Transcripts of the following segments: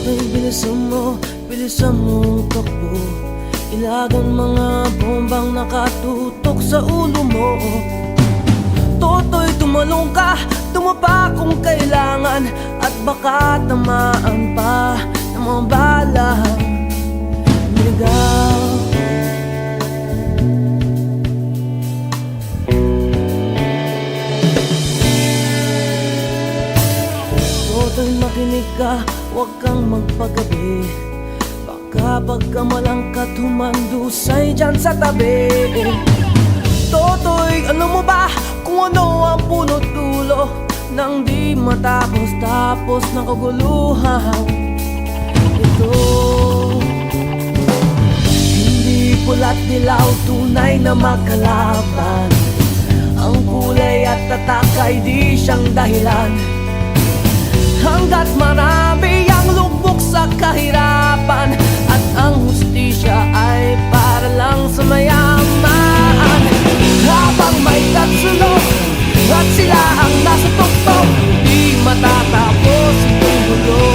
Toto'y bilisan mo takbo. Ilagan mga bombang nakatutok sa ulo mo. Toto'y tumalong ka, tumapa kung kailangan, at baka tamaan pa ng mga balang ligaw. Toto'y makinig ka, huwag kang magpagabi. Baka pagkamalangkat humandusay dyan sa tabi. Toto'y alam mo ba kung ano ang punot dulo nang di matapos-tapos ng kaguluhan ito? Hindi pula't dilaw, tunay na magkalaban. Ang kulay at tatak ay di siyang dahilan. Hanggat marami ang lubog sa kahirapan, at ang hustisya ay para lang sa mayaman. Habang may tatsulok at sila ang nasa tuktok, di matatapos itong gulo.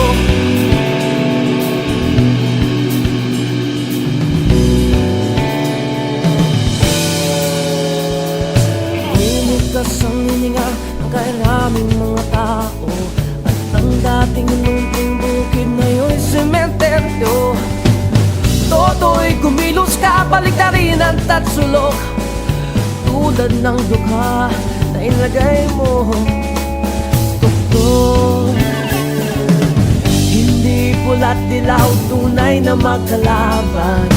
Limitas ang hininga ng kairaming mga tao, at ang dating lunting bukid na yun sementeryo. Toto'y kumilos ka, baliktarin ang tatsulok, tulad ng dukha na ilagay mo sa tuktok. Hindi pula't dilaw, tunay na magkalaban.